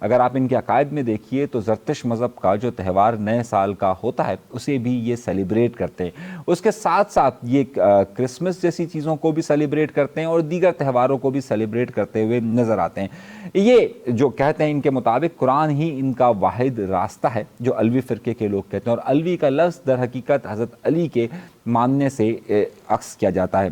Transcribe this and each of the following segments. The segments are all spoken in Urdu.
اگر آپ ان کے عقائد میں دیکھیے تو زرتش مذہب کا جو تہوار نئے سال کا ہوتا ہے اسے بھی یہ سیلیبریٹ کرتے ہیں، اس کے ساتھ ساتھ یہ کرسمس جیسی چیزوں کو بھی سیلیبریٹ کرتے ہیں اور دیگر تہواروں کو بھی سیلیبریٹ کرتے ہوئے نظر آتے ہیں۔ یہ جو کہتے ہیں ان کے مطابق قرآن ہی ان کا واحد راستہ ہے جو علوی فرقے کے لوگ کہتے ہیں، اور علوی کا لفظ در حقیقت حضرت علی کے ماننے سے عکس کیا جاتا ہے۔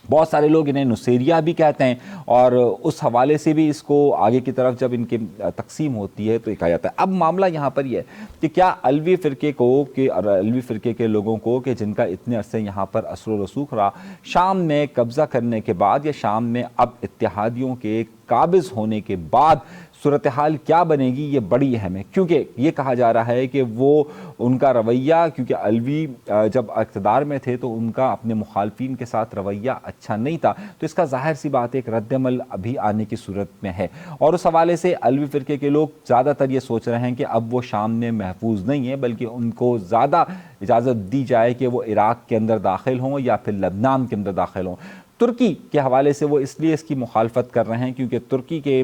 بہت سارے لوگ انہیں نصیریہ بھی کہتے ہیں، اور اس حوالے سے بھی اس کو آگے کی طرف جب ان کی تقسیم ہوتی ہے تو یہ کہا جاتا ہے۔ اب معاملہ یہاں پر یہ ہے کہ کیا علوی فرقے کو علوی فرقے کے لوگوں کو کہ جن کا اتنے عرصے یہاں پر اثر و رسوخ رہا، شام میں قبضہ کرنے کے بعد یا شام میں اب اتحادیوں کے قابض ہونے کے بعد صورتحال کیا بنے گی، یہ بڑی اہم ہے، کیونکہ یہ کہا جا رہا ہے کہ وہ ان کا رویہ، کیونکہ علوی جب اقتدار میں تھے تو ان کا اپنے مخالفین کے ساتھ رویہ اچھا نہیں تھا، تو اس کا ظاہر سی بات ایک رد عمل ابھی آنے کی صورت میں ہے، اور اس حوالے سے علوی فرقے کے لوگ زیادہ تر یہ سوچ رہے ہیں کہ اب وہ شام میں محفوظ نہیں ہے، بلکہ ان کو زیادہ اجازت دی جائے کہ وہ عراق کے اندر داخل ہوں یا پھر لبنان کے اندر داخل ہوں۔ ترکی کے حوالے سے وہ اس لیے اس کی مخالفت کر رہے ہیں کیونکہ ترکی کے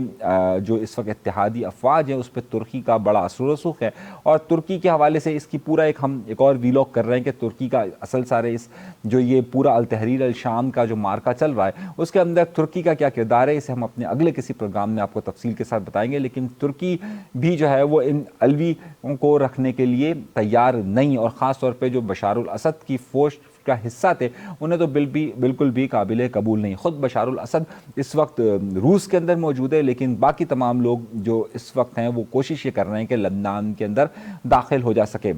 جو اس وقت اتحادی افواج ہیں اس پہ ترکی کا بڑا اثر و رسوخ ہے، اور ترکی کے حوالے سے اس کی پورا ہم ایک اور ویلاگ کر رہے ہیں کہ ترکی کا اصل سارے اس جو یہ پورا التحریر الشام کا جو مارکا چل رہا ہے اس کے اندر ترکی کا کیا کردار ہے، اسے ہم اپنے اگلے کسی پروگرام میں آپ کو تفصیل کے ساتھ بتائیں گے۔ لیکن ترکی بھی جو ہے وہ ان علوی کو رکھنے کے لیے تیار نہیں، اور خاص طور پہ جو بشار الاسد کی فوج کا حصہ تھے انہیں تو بالکل بھی قابل قبول نہیں۔ خود بشار الاسد اس وقت روس کے اندر موجود ہے، لیکن باقی تمام لوگ جو اس وقت ہیں وہ کوشش یہ کر رہے ہیں کہ لبنان کے اندر داخل ہو جا سکے،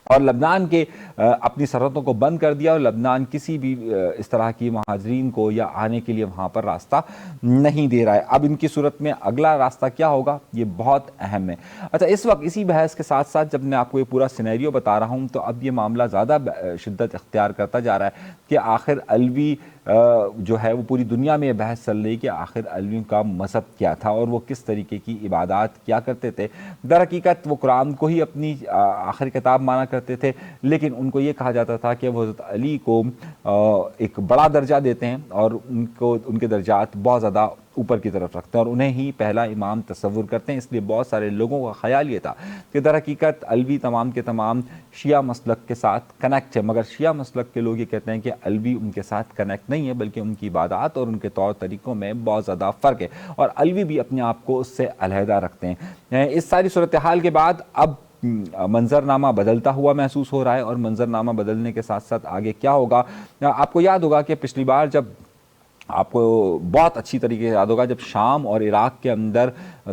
اور لبنان کے اپنی سرحدوں کو بند کر دیا، اور لبنان کسی بھی اس طرح کی مہاجرین کو یا آنے کے لیے وہاں پر راستہ نہیں دے رہا ہے۔ اب ان کی صورت میں اگلا راستہ کیا ہوگا یہ بہت اہم ہے۔ اچھا، اس وقت اسی بحث کے ساتھ ساتھ جب میں آپ کو یہ پورا سینیریو بتا رہا ہوں تو اب یہ معاملہ زیادہ شدت اختیار کرتا جا رہا ہے کہ آخر علوی جو ہے وہ پوری دنیا میں یہ بحث چل رہی کہ آخر علویوں کا مذہب کیا تھا اور وہ کس طریقے کی عبادات کیا کرتے تھے۔ در حقیقت وہ قرآن کو ہی اپنی آخری کتاب مانا کرتے تھے، لیکن ان کو یہ کہا جاتا تھا کہ وہ حضرت علی کو ایک بڑا درجہ دیتے ہیں اور ان کے درجات بہت زیادہ اوپر کی طرف رکھتے ہیں اور انہیں ہی پہلا امام تصور کرتے ہیں۔ اس لیے بہت سارے لوگوں کا خیال یہ تھا کہ در حقیقت علوی تمام کے تمام شیعہ مسلک کے ساتھ کنیکٹ ہے، مگر شیعہ مسلک کے لوگ یہ کہتے ہیں کہ علوی ان کے ساتھ کنیکٹ نہیں ہے، بلکہ ان کی عبادات اور ان کے طور طریقوں میں بہت زیادہ فرق ہے، اور علوی بھی اپنے آپ کو اس سے علیحدہ رکھتے ہیں۔ اس ساری صورتحال کے بعد اب منظرنامہ بدلتا ہوا محسوس ہو رہا ہے، اور منظرنامہ بدلنے کے ساتھ ساتھ آگے کیا ہوگا؟ آپ کو یاد ہوگا کہ پچھلی بار جب آپ کو بہت اچھی طریقے سے یاد ہوگا جب شام اور عراق کے اندر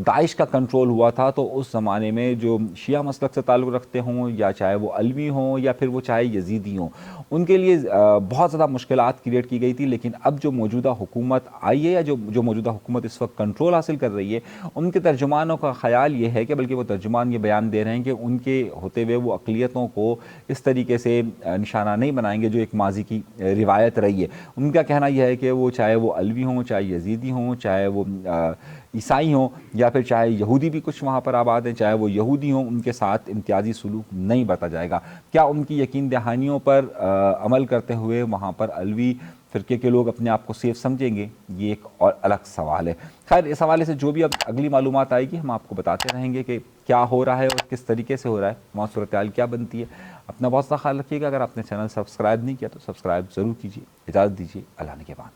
داعش کا کنٹرول ہوا تھا تو اس زمانے میں جو شیعہ مسلک سے تعلق رکھتے ہوں یا چاہے وہ علوی ہوں یا پھر وہ چاہے یزیدی ہوں، ان کے لیے بہت زیادہ مشکلات کریٹ کی گئی تھی۔ لیکن اب جو موجودہ حکومت آئی ہے یا جو موجودہ حکومت اس وقت کنٹرول حاصل کر رہی ہے، ان کے ترجمانوں کا خیال یہ ہے کہ بلکہ وہ ترجمان یہ بیان دے رہے ہیں کہ ان کے ہوتے ہوئے وہ اقلیتوں کو اس طریقے سے نشانہ نہیں بنائیں گے جو ایک ماضی کی روایت رہی ہے۔ ان کا کہنا یہ ہے کہ وہ چاہے وہ علوی ہوں، چاہے یزیدی ہوں، چاہے وہ عیسائی ہوں یا پھر چاہے یہودی بھی کچھ وہاں پر آباد ہیں، چاہے وہ یہودی ہوں، ان کے ساتھ امتیازی سلوک نہیں برتا جائے گا۔ کیا ان کی یقین دہانیوں پر عمل کرتے ہوئے وہاں پر علوی فرقے کے لوگ اپنے آپ کو سیف سمجھیں گے؟ یہ ایک اور الگ سوال ہے۔ خیر، اس حوالے سے جو بھی اب اگلی معلومات آئے گی ہم آپ کو بتاتے رہیں گے کہ کیا ہو رہا ہے اور کس طریقے سے ہو رہا ہے، وہاں صورتحال کیا بنتی ہے۔ اپنا بہت سا خیال رکھیے گا۔ اگر آپ نے چینل سبسکرائب نہیں کیا تو سبسکرائب ضرور کیجیے۔ اجازت دیجیے، اللہ نے کے بعد۔